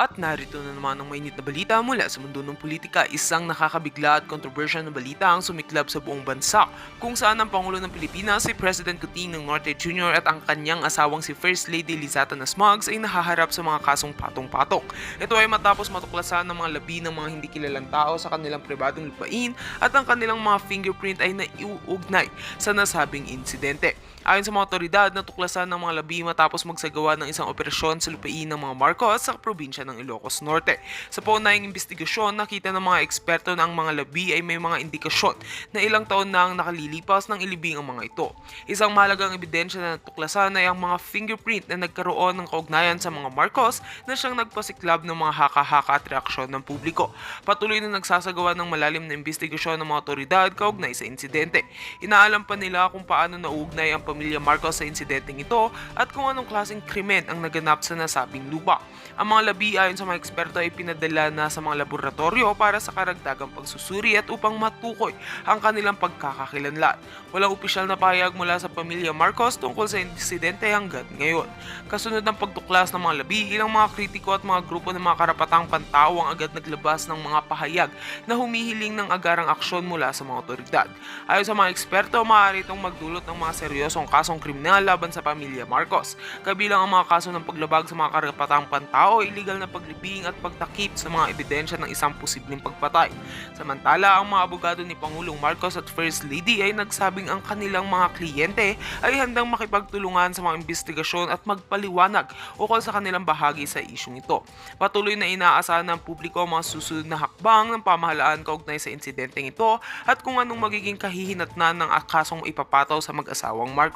At narito na naman ang mainit na balita mula sa mundo ng politika. Isang nakakabigla at kontrobersyal na balita ang sumiklab sa buong bansa, kung saan ang Pangulo ng Pilipinas si President Kuting Norte Jr. at ang kanyang asawang si First Lady Lizata Nasmugs ay nahaharap sa mga kasong patong-patong. Ito ay matapos matuklasan ng mga labi ng mga hindi kilalang tao sa kanilang pribadong lupain at ang kanilang mga fingerprint ay naiuugnay sa nasabing insidente. Ayon sa mga otoridad, natuklasan ng mga labi matapos magsagawa ng isang operasyon sa lupain ng mga Marcos sa probinsya ng Ilocos Norte. Sa paunahing investigasyon, nakita ng mga eksperto na ang mga labi ay may mga indikasyon na ilang taon na ang nakalilipas ng ilibing ang mga ito. Isang mahalagang ebidensya na natuklasan ay ang mga fingerprint na nagkaroon ng kaugnayan sa mga Marcos na siyang nagpasiklab ng mga haka-haka at reaksyon ng publiko. Patuloy na nagsasagawa ng malalim na investigasyon ng mga otoridad kaugnay sa insidente. Inaalam pa nila kung paano nauugnay ang pamilya Marcos sa insidenteng ito at kung anong klaseng krimen ang naganap sa nasabing lupa. Ang mga labi ayon sa mga eksperto ay pinadala na sa mga laboratorio para sa karagdagang pagsusuri at upang matukoy ang kanilang pagkakakilanlan. Walang opisyal na pahayag mula sa pamilya Marcos tungkol sa insidente hanggang ngayon. Kasunod ng pagtuklas ng mga labi, ilang mga kritiko at mga grupo ng mga karapatang pantao ang agad naglabas ng mga pahayag na humihiling ng agarang aksyon mula sa mga otoridad. Ayon sa mga eksperto, maaari itong magdulot ng mga seryosong kasong kriminal laban sa pamilya Marcos, kabilang ang mga kaso ng paglabag sa mga karapatang pantao, iligal na paglibing at pagtakip sa mga ebidensya ng isang posibleng pagpatay. Samantala, ang mga abogado ni Pangulong Marcos at First Lady ay nagsabing ang kanilang mga kliyente ay handang makipagtulungan sa mga investigasyon at magpaliwanag ukol sa kanilang bahagi sa isyong ito. Patuloy na inaasahan ng publiko ang mga susunod na hakbang ng pamahalaan kaugnay sa insidenteng ito at kung anong magiging kahihinatnan ng akasong ipapataw sa mag-asawang Marcos.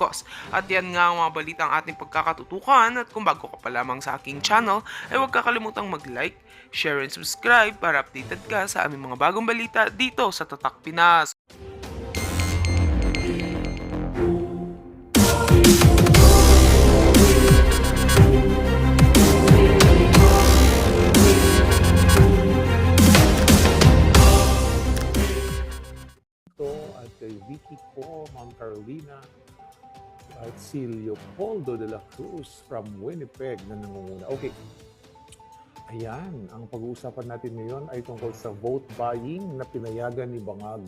At yan nga ang mga balitang ating pagkakatutukan, at kung bago ka pa lamang sa aking channel ay huwag kakalimutang mag-like, share and subscribe para updated ka sa aming mga bagong balita dito sa Tatak Pinas. At kay Vicky ko, Ma'am Carolina, at si Leopoldo de la Cruz from Winnipeg na nangunguna. Okay, ayan, ang pag-uusapan natin ngayon ay tungkol sa vote buying na pinayagan ni Bangag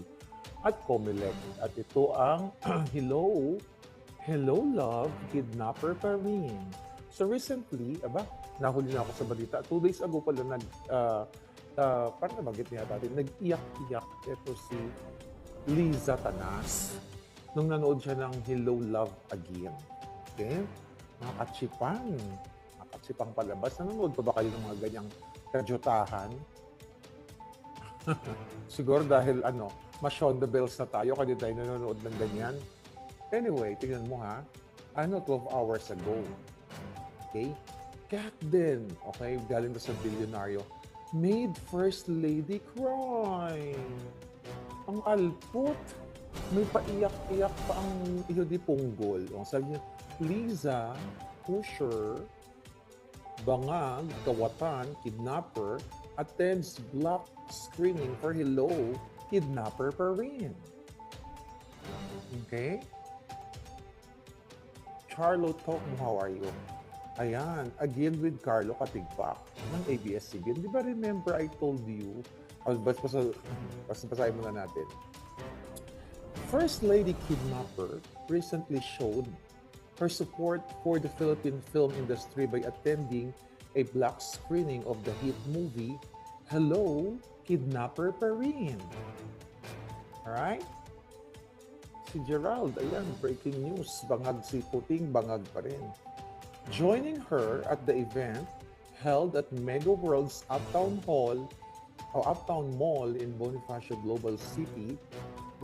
at Comelec. At ito ang Hello Love Kidnapper pa rin. So recently, nahuli na ako sa balita. 2 days ago pala parang nabanggit niya natin, nag-iyak-iyak ito si Liza Tanas nung nanood siya ng Hello Love Again. Okay? Mga katsipang palabas. Nanonood pa ba kayo ng mga ganyang kadyutahan? Siguro dahil mas Shonda Bells na tayo, kaya tayo nanonood ng ganyan. Anyway, tingnan mo ha. 12 hours ago. Okay? Kat din, okay, galing na sa bilyonaryo, made First Lady cry. Ang alput, may paiyak-iyak pa ang iyo di punggol. O, sabi niya, Liza, pusher, Bangag, kawatan, kidnapper, attends block screening for Hello, kidnapper pa rin. Okay? Carlo Talk mo, how are you? Ayan, again with Carlo Katigpak ng ABS-CBN. Di ba remember I told you, basahin muna natin. First Lady Kidnapper recently showed her support for the Philippine film industry by attending a black screening of the hit movie Hello, Kidnapper pa rin. Alright? Si Gerald, ayan, breaking news. Bangag si Puting, bangag pa rin. Joining her at the event held at Mega World's Uptown Mall in Bonifacio Global City,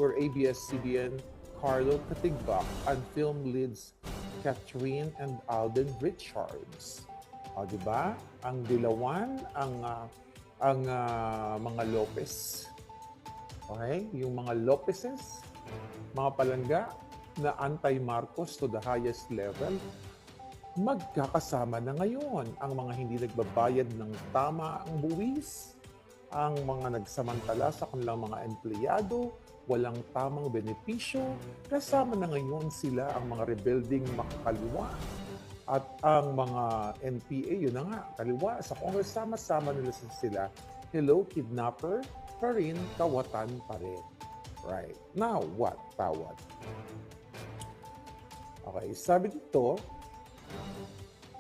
where ABS-CBN Carlo Katigbak and film leads Catherine and Alden Richards. O, diba? Ang dilawan, ang mga Lopez. Okay? Yung mga Lopezes, mga palangga na anti-Marcos to the highest level, magkakasama na ngayon ang mga hindi nagbabayad ng tama ang buwis, ang mga nagsamantala sa kanilang mga empleyado, walang tamang benepisyo, kasama na ngayon sila ang mga rebuilding makakaliwa. At ang mga NPA, yun na nga, kaliwa sa Congress, sama-sama nila sila. Hello, kidnapper pa rin, kawatan pa rin. Right. Now, what? Tawad. Okay, sabi dito,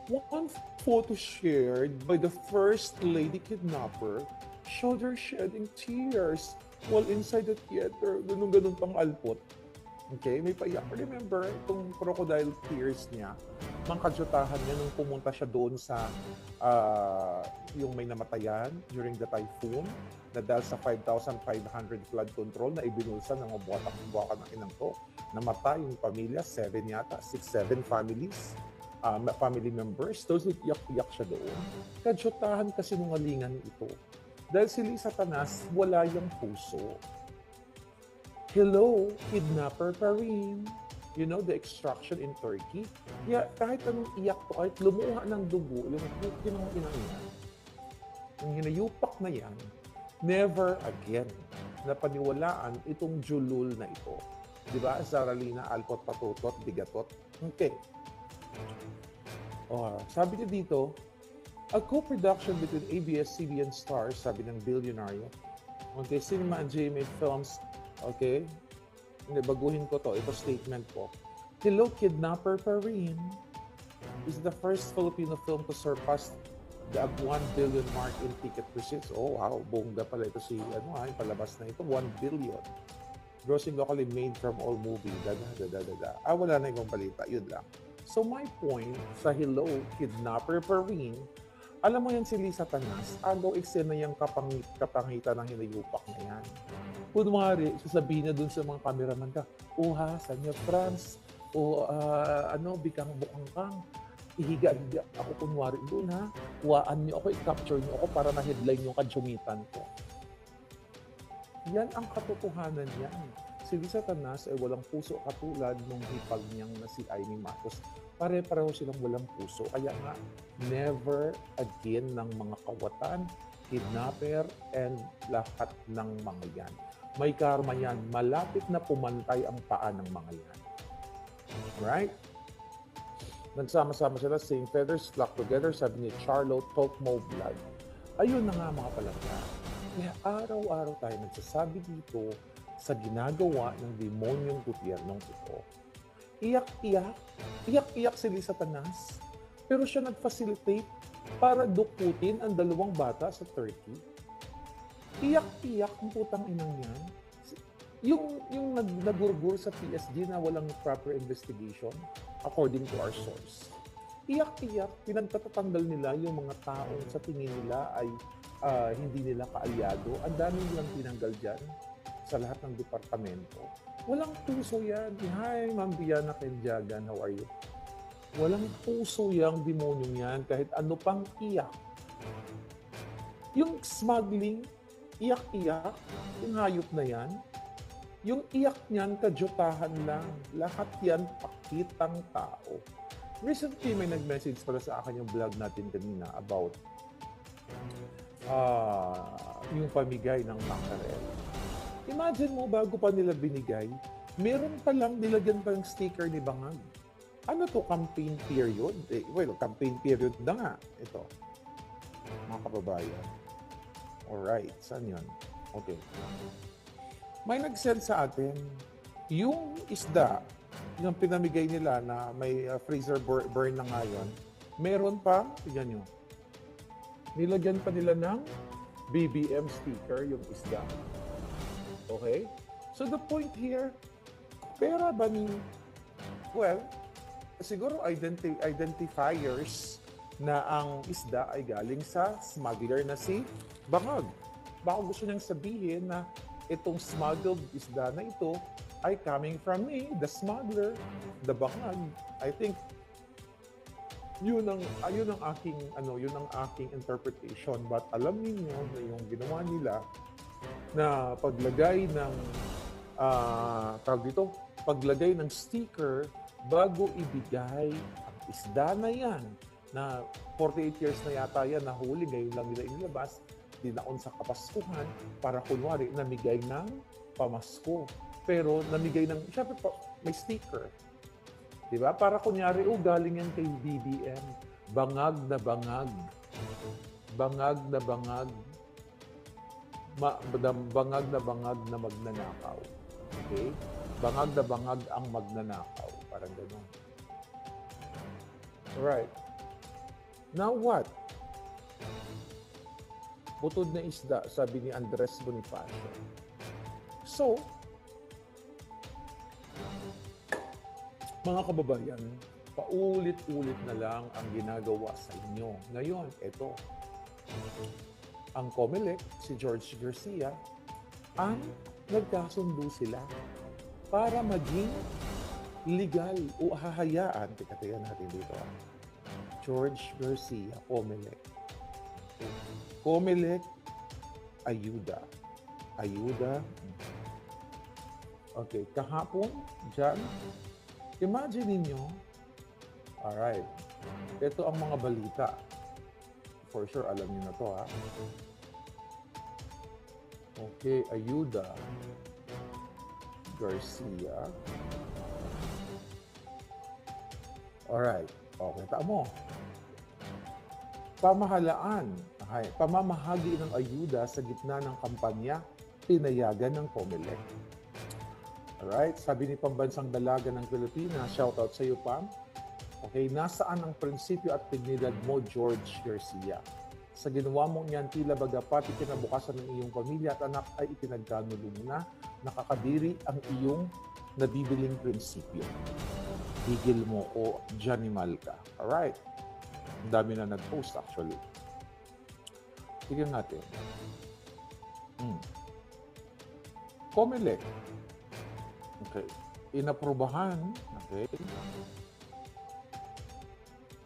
one photo shared by the First Lady kidnapper showed her shedding tears while inside the theater. Ganun-ganun pang alpot. Okay, may paiyak. Remember, itong crocodile tears niya, mangkadyutahan niya nung pumunta siya doon sa yung may namatayan during the typhoon na dahil sa 5,500 flood control na ibinulsan ng buwatak-buwakan ng inang to. Namatay yung pamilya, 7 yata, 6-7 families, family members. Those iyak-iyak siya doon. Kadyutahan kasi nungalingan ito. Dahil si Lisa Tanas, wala yung puso. Hello, kidnapper pa rin. You know, the extraction in Turkey. Yeah, kahit anong iyak to, kahit lumuha ng dugo, yung inang yan, yung hinayupak na yan, never again na paniwalaan itong julul na ito. Di ba? Zaralina, alpot, patutot, bigatot. Okay. Sabi niya dito, a co-production between ABS-CBN Stars, sabi ng bilyonaryo. Okay, Cinema and GMA Films. Okay? Hindi, baguhin ko to. Ito statement ko. Hello, Kidnapper pa rin is the first Filipino film to surpass the 1 billion mark in ticket receipts. Oh, wow. Bongga pala ito si, yung palabas na ito. 1 billion. Grossing locally made from all movie. Wala na yung balita. Yun lang. So my point sa Hello, Kidnapper pa rin, alam mo yan si Lisa Tanas, agaw eksena yung kapangitan ng hinayupak na yan. Kunwari, sasabihin niya dun sa mga cameraman ka, ha, Sanya France, bikang bukang kang, ihiga-higa ako kunwari doon ha, huwaan niyo ako, i-capture niyo ako para na-headline yung kadsumitan ko. Yan ang katotohanan yan. Si Lisa Tanas ay walang puso katulad nung hipag niyang na si Amy Marcos. Pare-pareho silang walang puso. Kaya nga, never again ng mga kawatan, kidnapper, and lahat ng mga yan. May karma yan. Malapit na pumantay ang paa ng mga yan. Right? Nagsama-sama sila, same feathers, flock together, sabi ni Charlotte Tokmo Blood. Ayun na nga mga palangga. Kaya araw-araw tayo nagsasabi dito sa ginagawa ng demonyong gobyernong ito. Iyak-iyak si Lisa Tanas, pero siya nag-facilitate para dukutin ang 2 bata sa Turkey. Iyak-iyak ang putang inang yan. Yung nagurgur sa PSG na walang proper investigation, according to our source. Iyak-iyak, pinagtatatanggal nila yung mga taong sa tingin nila ay hindi nila kaalyado. Ang dami nilang tinanggal dyan sa lahat ng departamento. Walang puso yan. Hi, Ma'am Biana Kenjagan, how are you? Walang puso yung demonyong yan kahit ano pang iyak. Yung smuggling, iyak-iyak, yung hayop na yan, yung iyak niyan, kadyutahan lang. Lahat yan, pakitang tao. Recently, may nag-message pala sa akin yung vlog natin kanina about yung pamigay ng mackerel. Imagine mo, bago pa nila binigay, meron pa lang, nilagyan pa yung sticker ni Bangag. Ano to, campaign period? Campaign period na nga. Ito, mga kababayan. Alright, saan yun? Okay. May nag-send sa atin, yung isda, yung pinamigay nila na may freezer burn na ngayon, meron pa, tignan nyo, nilagyan pa nila ng BBM sticker yung isda. Okay? So the point here, pera ba ni, siguro identifiers na ang isda ay galing sa smuggler na si Bangag. Baka gusto niyang sabihin na itong smuggled isda na ito ay coming from me, the smuggler, the Bangag. I think yun ang aking interpretation. But alam niyo na yung ginawa nila na paglagay ng paglagay ng sticker bago ibigay ang isda na yan na 48 years na yata yan nahuli, ngayon lang nila inilabas, dinaon sa Kapaskuhan para kunwari namigay ng pamasko. Pero namigay ng, syempre po, may sticker. Di ba? Para kunyari, galing yan kay BBM. Bangag na bangag. Bangag na bangag. Bangag na magnanakaw. Okay? Bangag na bangag ang magnanakaw. Parang gano'n. Alright. Now what? Butod na isda, sabi ni Andres Bonifacio. So, mga kababayan, paulit-ulit na lang ang ginagawa sa inyo. Ngayon, ito, ang COMELEC, si George Garcia, ang nagkasundo sila para maging legal o hahayaan. Teka natin dito. George Garcia, COMELEC. COMELEC, ayuda. Ayuda. Okay, kahapon, dyan, imagine ninyo, alright, ito ang mga balita. For sure, alam niyo na to, ha? Okay, ayuda. Garcia. Alright, okay, mo. Pamahalaan, pamamahagi ng ayuda sa gitna ng kampanya, pinayagan ng COMELEC. Alright, sabi ni Pambansang Dalaga ng Pilipinas, shoutout sa iyo, Pam. Okay, nasaan ang prinsipyo at dignidad mo, George Garcia? Sa ginawa mong yan, tila bagapat ikinabukasan ng iyong pamilya at anak ay ipinagkanulo mo na, nakakadiri ang iyong nabibiling prinsipyo. Higil mo o Janimal ka. Alright. Ang dami na nag-post actually. Tignan natin. COMELEC. Okay. Inaprubahan. Okay.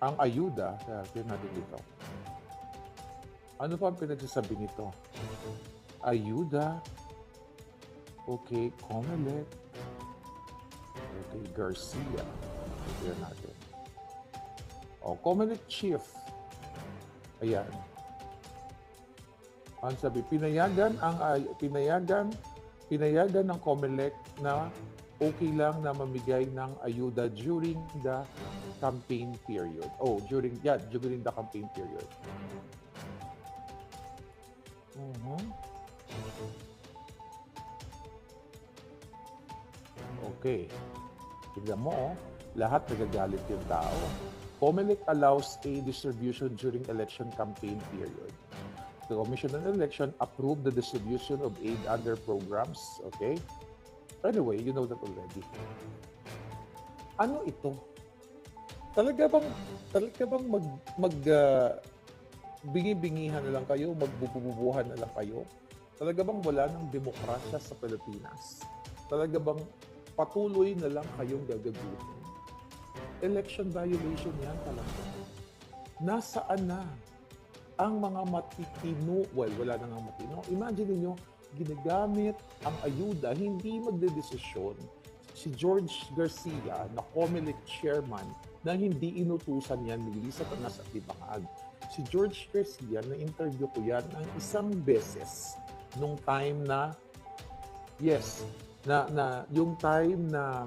Ang ayuda. Tignan natin dito. Ano pa ang pinagsasabi nito? Ayuda. Okay. COMELEC. Okay. Garcia. Tignan natin. COMELEC chief. Ayan. Ang sabi, pinayagan ng COMELEC na okay lang na mamigay ng ayuda during the campaign period. During the campaign period. Okay. Tignan mo, lahat nagagalit yung tao. COMELEC allows aid distribution during election campaign period. The Commission on Election approved the distribution of aid under programs. Okay? Anyway, you know that already. Ano ito? Talaga bang bingi-bingihan na lang kayo, magbububuhan na lang kayo? Talaga bang wala ng demokrasya sa Pilipinas? Talaga bang patuloy na lang kayong gagagutin? Election violation yan talaga. Nasaan na ang mga matitino? Well, wala na nga matino. Imagine niyo, ginagamit ang ayuda, hindi magdedesisyon si George Garcia na COMELEC chairman na hindi inutusan yan ni Lisa Tanas at Ibangag. Si George Garcia, na-interview ko yan ng isang beses nung time na, yung time na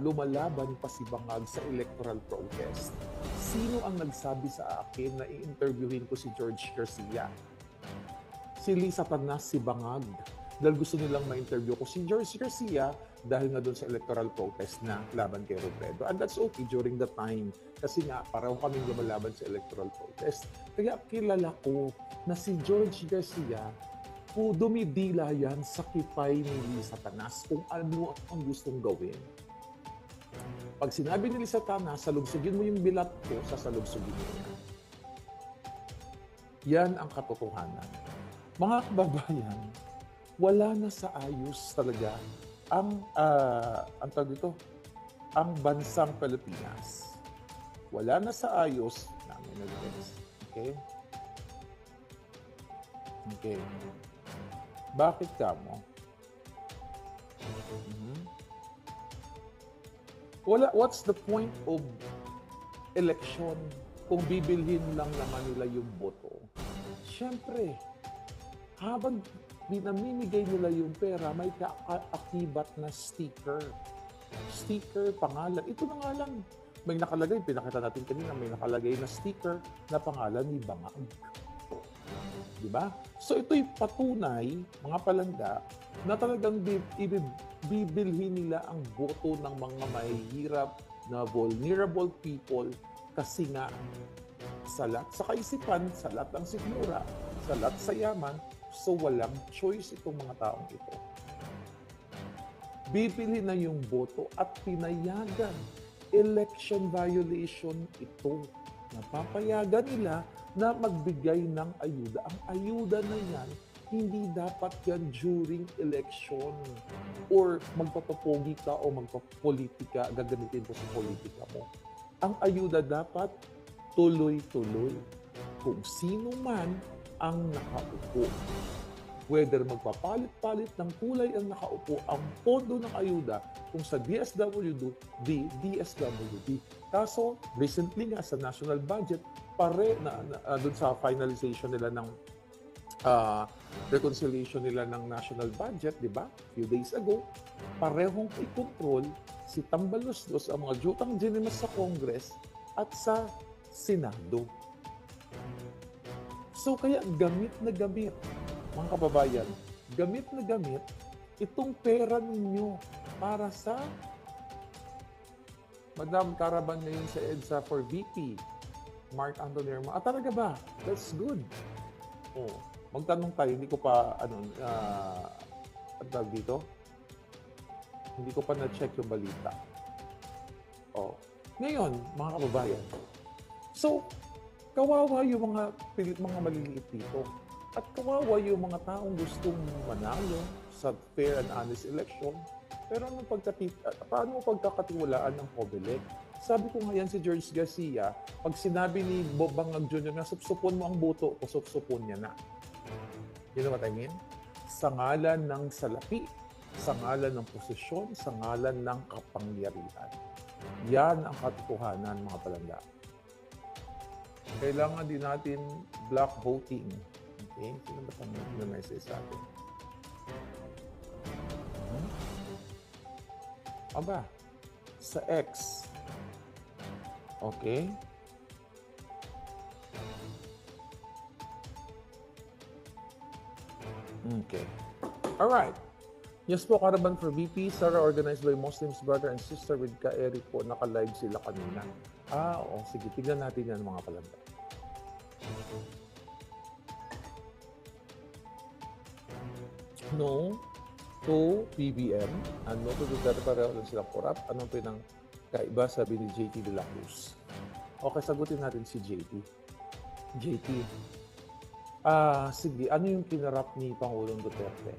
lumalaban pa si Bangag sa electoral protest. Sino ang nagsabi sa akin na i-interviewin ko si George Garcia? Si Lisa Tanas, si Bangag. Dahil gusto nilang ma-interview ko si George Garcia dahil nga doon sa electoral protest na laban kay Robredo. And that's okay during the time. Kasi nga, pareho kaming lumalaban sa electoral protest. Kaya kilala ko na si George Garcia, dumidila yan sa kipay ni Lisa Tanas kung ano ang gustong gawin. Pag sinabi ni Lisa Tanas, salubsugin mo yung bilat ko, sasalubsugin mo yan. Yan ang katotohanan. Mga kababayan, wala na sa ayos talaga ang bansang Pilipinas. Wala na sa ayos namin nag-text. Okay? Bakit ka mo? What's the point of election kung bibilhin lang naman nila yung boto? Siyempre, habang namimigay nila yung pera, may kaakibat na sticker. sticker, pangalan. Ito na nga lang. May nakalagay, pinakita natin kanina, may nakalagay na sticker na pangalan ni Bangag. Di ba? So ito'y patunay, mga palangga, na talagang bibilhin nila ang boto ng mga mahihirap na vulnerable people kasi nga salat sa kaisipan, salat ang sigmura, salat sa yaman, so walang choice itong mga taong ito. Bibili na yung boto at pinayagan. Election violation ito. Napapayagan nila na magbigay ng ayuda. Ang ayuda na yan, hindi dapat yan during election or magpapapogi ka o magpapolitika, gagamitin ko sa politika mo. Ang ayuda dapat tuloy-tuloy. Kung sino man ang nakaupo. Whether magpapalit-palit ng kulay ang nakaupo, ang pondo ng ayuda kung sa DSWD, DSWD. Kaso, recently nga sa national budget, dun sa finalization nila ng reconciliation nila ng national budget, di ba? Few days ago, parehong i-control si Tambaloslos ang mga jutang ginimas sa Congress at sa Senado. So kaya gamit na gamit, mga kababayan, gamit na gamit itong pera ninyo para sa Madam Caravan ngayon sa EDSA for VP, Mark Anthony Herma. Talaga ba? That's good. Oh, magtanong tayo, hindi ko pa, ang tawag dito? Hindi ko pa na-check yung balita. Oh, ngayon, mga kababayan, so, kawawa yung mga maliliit dito. At kawawa yung mga taong gustong manalo sa fair and honest election. Pero paano mo pagkakatiwalaan ng COMELEC? Sabi ko nga yan si George Garcia, pag sinabi ni Bob Bangag Jr. na supsupon mo ang boto, supsupon niya na. You know what I mean? Sa ngalan ng salapi, sa ngalan ng posisyon, sa ngalan ng kapangyarihan. Yan ang katotohanan, mga palangga. Kailangan din natin block voting. Okay? Sino ba itong message sa atin? Aba, sa X. Okay? Okay. Alright. Yes po, Caravan for VP. Sara organized by Muslims brother and sister with Ka-Eric po. Naka-live sila kanina. Oo. Sige, tignan natin yan, mga palangga. No to BBM and no to Duterte, pareho lang silang corrupt. Anong pinangkaiba, sabi ni JT de la Cruz? Okay, sagutin natin si JT. JT, sige, ano yung kinarap ni Pangulong Duterte?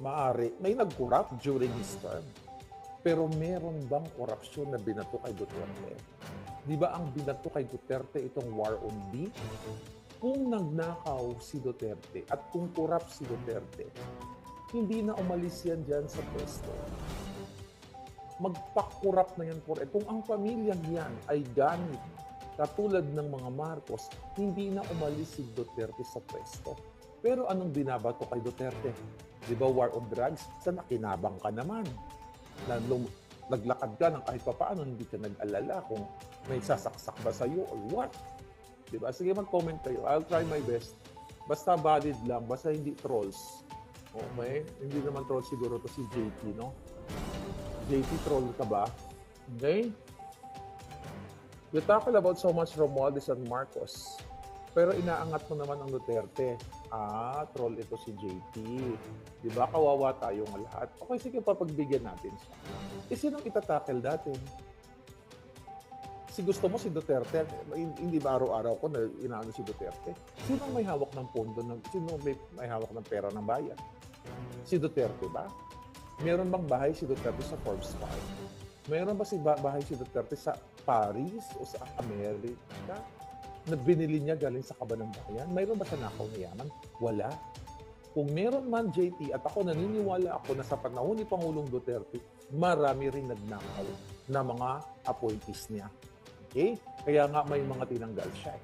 Maari, may nag-corrupt during his term. Pero meron bang korupsyon na binato kay Duterte? Di ba ang binato kay Duterte itong war on D? Kung nagnakaw si Duterte at kung corrupt si Duterte, hindi na umalis yan dyan sa pwesto. Magpakurap na yan forever. Kung ang pamilyang yan ay ganit, katulad ng mga Marcos, hindi na umalis si Duterte sa pwesto. Pero anong binabato kay Duterte? Di ba war on drugs? Sa nakinabang ka naman. Naglakad ka ng kahit papaano, hindi ka nag-alala kung may sasaksak ba sa'yo or what. Di ba? Sige, mag-comment kayo. I'll try my best. Basta valid lang, basta hindi trolls. Okay? Hindi naman troll siguro to si JT, no? JT, troll ka ba? Okay? You talk about so much Romualdez and Marcos. Pero inaangat mo naman ang Duterte. Troll ito si JT. Di ba? Kawawa tayong lahat. Okay, sige, papagbigyan natin siya. Sinong itatakel natin? Si gusto mo si Duterte, hindi ba araw-araw ko na inaano si Duterte? Sino may hawak ng pondo? Sino may hawak ng pera ng bayan? Si Duterte ba? Meron bang bahay si Duterte sa Forbes 5? Meron ba bahay si Duterte sa Paris o sa Amerika? Na binili niya galing sa Kaban ng Bayan? Mayroon ba sa nakaw na yaman? Wala. Kung meron man, JT, at ako naniniwala ako na sa panahon ni Pangulong Duterte, marami rin nagnakaw na mga appointees niya. Okay? Kaya nga may mga tinanggal siya.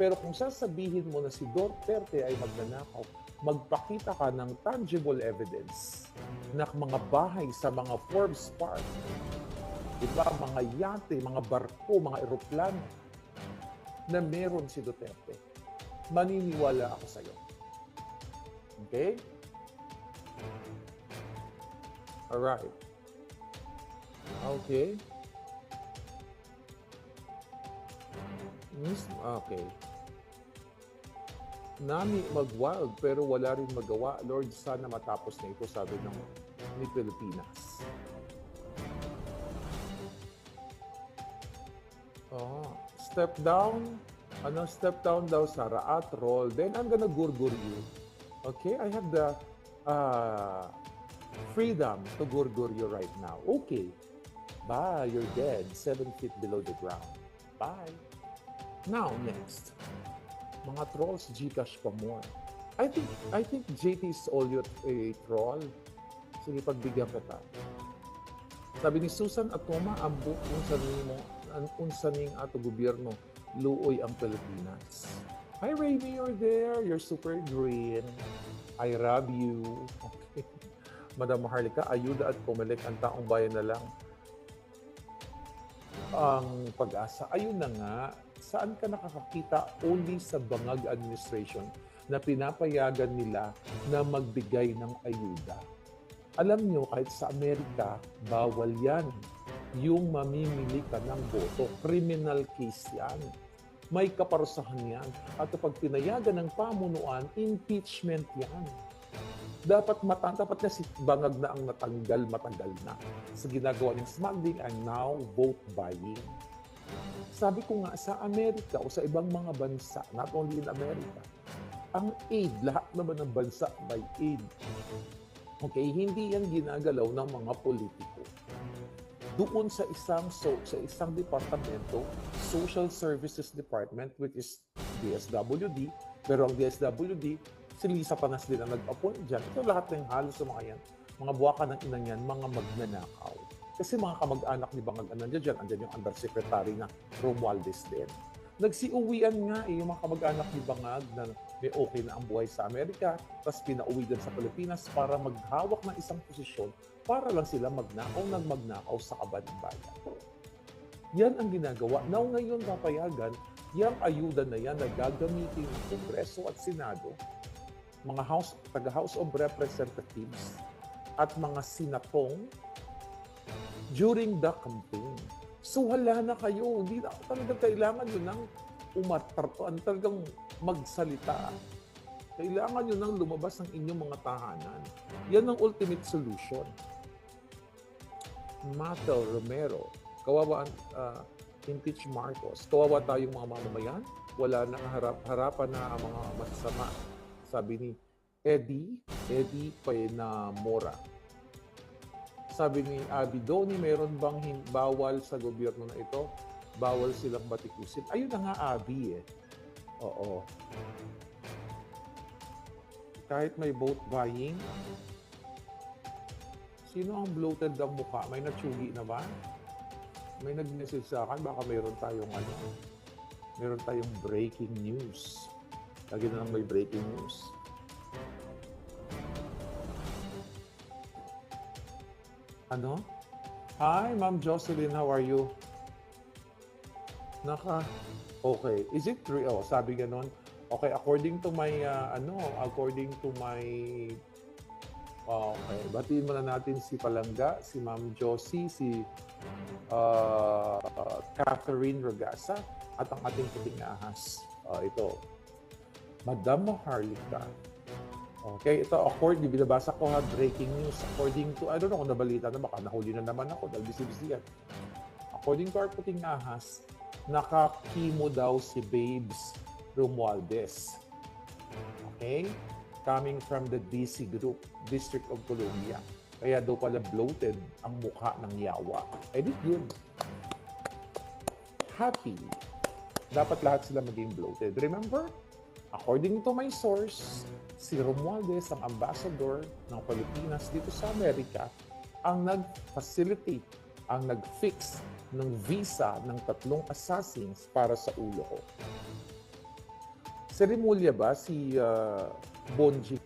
Pero kung sasabihin mo na si Duterte ay magnanakaw, magpakita ka ng tangible evidence na mga bahay sa mga Forbes Park, diba, mga yate, mga barko, mga eroplano na meron si Duterte. Maniniwala ako sa'yo. Okay? Alright. Okay. Okay. Nami mag-wild pero wala rin magawa. Lord, sana matapos na ito, sabi ni Pilipinas. Step down. Step down daw, Sara, at roll. Then I'm gonna gurgur you. Okay? I have the freedom to gurgur you right now. Okay. Bye, you're dead. 7 feet below the ground. Bye. Now, next. Mga trolls, Gcash pa more. I think JT is all your a troll. Sige, pagbigyan kita. Sabi ni Susan Atoma, ang unsaning ato gobyerno, luoy ang Pilipinas. Hi, Rainy, you're there. You're super green. I love you. Okay. Madam Maharlika, ayuda at pumilik ang taong bayan na lang ang pag-asa. Ayun na nga, saan ka nakakakita? Only sa Bangag administration na pinapayagan nila na magbigay ng ayuda. Alam nyo, kahit sa Amerika, bawal yan. Yung mamimili ka ng boto. Criminal case yan. May kaparusahan yan. At kapag pinayagan ng pamunuan, impeachment yan. Dapat na si Bangag na ang natanggal matagal na sa ginagawa ng smuggling and now vote buying. Sabi ko nga, sa Amerika o sa ibang mga bansa, not only in America, ang aid, lahat naman ng bansa may aid. Okay, hindi yan ginagalaw ng mga politiko. Doon sa isang departamento, Social Services Department, which is DSWD, pero ang DSWD, si Lisa Panas din ang nag-appoint dyan. Ito lahat ng halos sa mga yan, mga buwakan ng inang yan, mga magnanakaw. Kasi mga kamag-anak ni Bangag nandiyan dyan, andyan yung undersecretary na Romualdez din. Nagsiuwian nga yung mga kamag-anak ni Bangag na may okay na ang buhay sa Amerika, tapos pinauwi din sa Pilipinas para maghawak ng isang posisyon para lang sila magnakaw sa kabanbayan. Yan ang ginagawa. Now ngayon papayagan, yung ayuda na yan na gagamitin ng Kongreso at Senado, mga taga-House of Representatives at mga sinatong during the campaign. So wala na kayo. Hindi na talagang kailangan nyo ng talagang magsalita. Kailangan nyo nang lumabas ng inyong mga tahanan. Yan ang ultimate solution. Matel Romero, kawawa impeach Marcos. Kawawa tayong mga mamamayan. Wala na harapan na ang mga masasama. Sabi ni Eddie Painamora. Sabi ni Abidoni, meron bang bawal sa gobyerno na ito? Bawal silang batikusin. Ayun na nga, Abi eh. Oo. Kahit may vote buying, sino ang bloated ang mukha? May natsugi na ba? May nag-message sa akin, baka meron tayong breaking news. Lagi na lang may breaking news. Ano? Hi, Ma'am Jocelyn, how are you? Okay. Is it true? Oh, sabi ganon. Okay, according to my, okay, batiin muna natin si Palangga, si Ma'am Josie, si Catherine Ragasa, at ang ating puting ahas. Ito, Madam Maharlika. Okay, ito, binabasa ko breaking news. According to, I don't know kung nabalita na, baka nahuli na naman ako dahil busy-busy yan. According to our puting ahas, nakakimo daw si Babes Romualdez. Okay? Coming from the DC Group, District of Columbia. Kaya daw pala bloated ang mukha ng yawa. Edit good. Happy. Dapat lahat sila maging bloated. Remember? According to my source, si Romualdez, ang ambassador ng Pilipinas dito sa Amerika, ang nag-facilitate, ang nag-fix ng visa ng 3 assassins para sa ulo ko. Sa Rimulya ba si Bonji